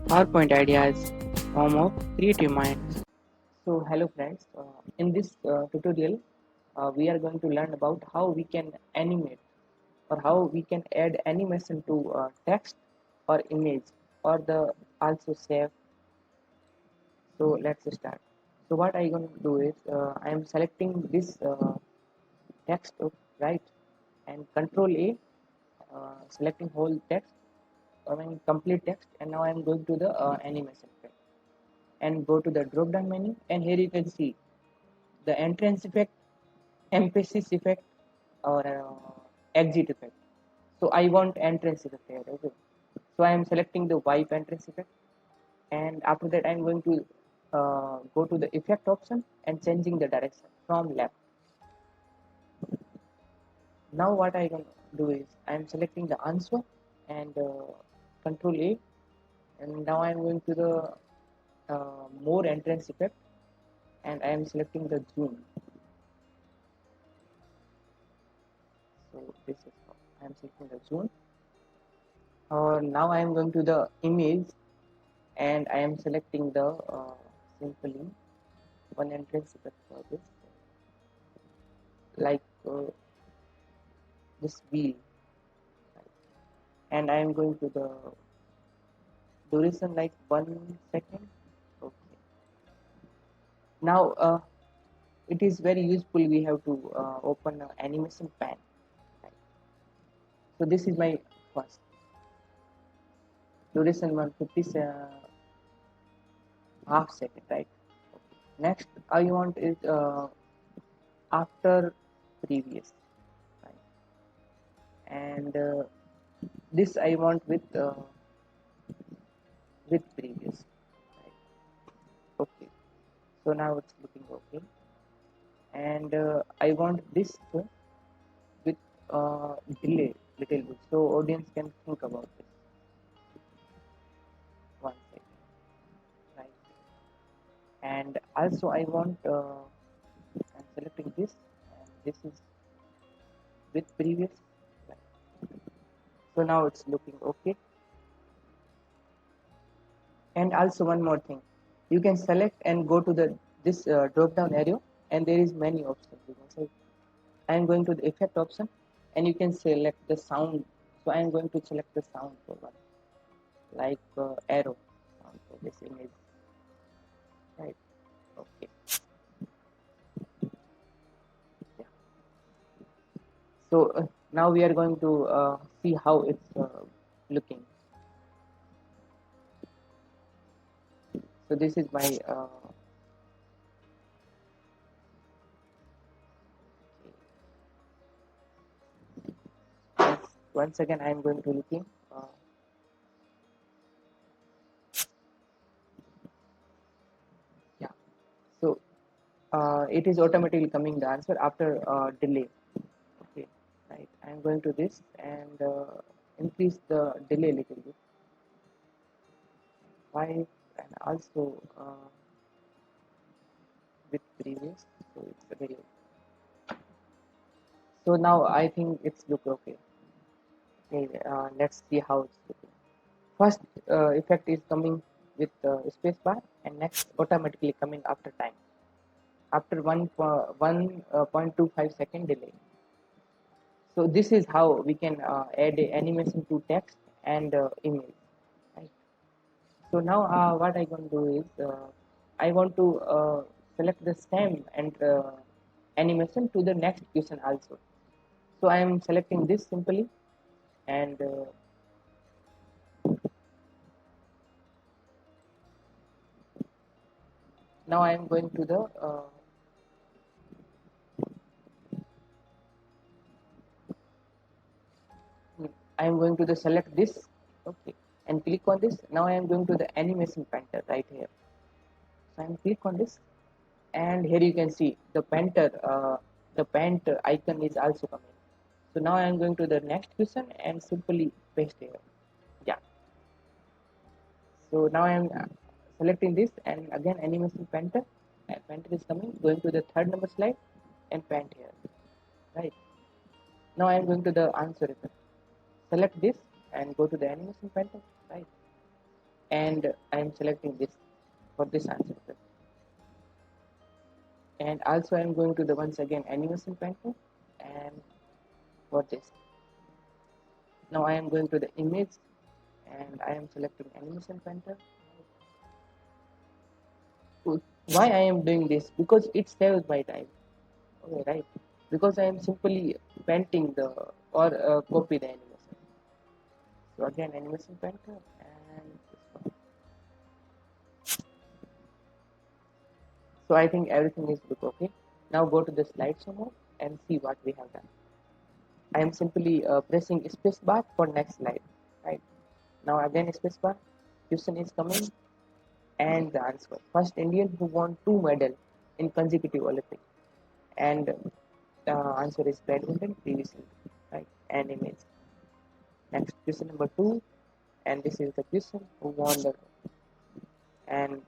PowerPoint Ideas, home of creative minds. So, hello friends. In this tutorial, we are going to learn about how we can animate or how we can add animation to text or image or the also save. So, let's start. So, what I going to do is I am selecting this text, right, and Control A, selecting whole text, I mean complete text, and now I am going to the animation effect and go to the drop down menu, and here you can see the entrance effect, emphasis effect, or exit effect. So I want entrance effect here. Okay, so I am selecting the wipe entrance effect, and after that I am going to go to the effect option and changing the direction from left. Now what I can do is I am selecting the answer and control A, and now I am going to the more entrance effect, and I am selecting the zoom. So this is how I am selecting the zoom. Now I am going to the image, and I am selecting the simply one entrance effect for this, like this wheel, right? And I am going to the duration like 1 second. Okay. Now it is very useful. We have to open an animation pan. Right? So this is my first duration 150 half second, right? Okay. Next I want is after previous, right? And this I want with previous, right? Okay, so now it's looking okay, and I want this with delay little bit so audience can think about this. 1 second, right? And also I want I'm selecting this, and this is with previous, right? So now it's looking okay. And also one more thing, you can select and go to the this drop down arrow, and there is many options. You can say I am going to the effect option, and you can select the sound. So I am going to select the sound for one, like arrow sound for this image, right? Okay, yeah. So now we are going to see how it's looking. So this is my once again I am going to looking. Yeah. So it is automatically coming the answer after delay. Okay, right. I'm going to this and increase the delay a little bit, 5, and also with previous. So it's a very. So now I think it's look okay. Okay, let's see how it's looking. First effect is coming with space bar, and next automatically coming after time, after 1.25 second delay. So this is how we can add a animation to text and image, right? So now what I going to do is I want to select the same and animation to the next question also. So I am selecting this simply, and now I am going to the I am going to the select this, okay, and click on this. Now I am going to the animation painter right here. So I am click on this, and here you can see the painter, the paint icon is also coming. So now I am going to the next question and simply paste here. Yeah. So now I am selecting this, and again animation painter, and painter is coming. Going to the third number slide and paint here. Right. Now I am going to the answer effect. Select this and go to the animation painter. Right. and I am selecting this for this answer. And also I am going to the once again animation painter, and for this, now I am going to the image and I am selecting animation painter. Why I am doing this? Because it saves my time. Okay, right? Because I am simply painting the or copy the animation. So again, animation painter and this one. So I think everything is good. Okay. Now go to the slideshow mode and see what we have done. I am simply pressing spacebar for next slide. Right. Now again spacebar. Question is coming and the answer. First Indian who won 2 medals in consecutive Olympics, and the answer is badminton previously, right? And image. Next question number 2, and this is the question who won the and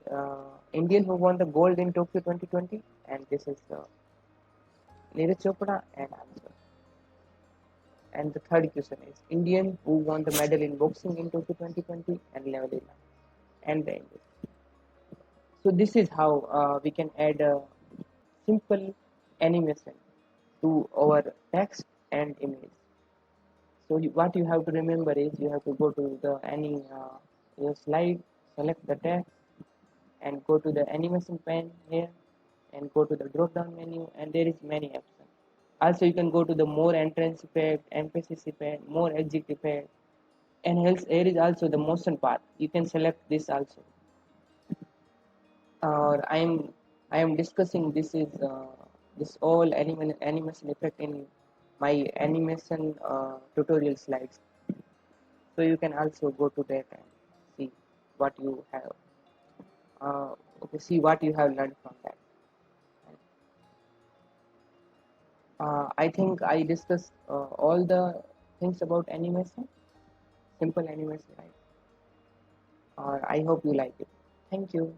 Indian who won the gold in Tokyo 2020, and this is Neeraj Chopra and answer. And the third question is Indian who won the medal in boxing in Tokyo 2020 and level 11 and the English. So this is how we can add a simple animation to our text and image. So what you have to remember is you have to go to the any your slide, select the text, and go to the animation pen here, and go to the drop down menu, and there is many options. Also, you can go to the more entrance effect, emphasis effect, more exit effect, and else here is also the motion path. You can select this also. Or I am discussing this all animation effect in my animation tutorial slides. So you can also go to that and see what you have okay, see what you have learned from that. I think I discussed all the things about animation, simple animation, right? I hope you like it. Thank you.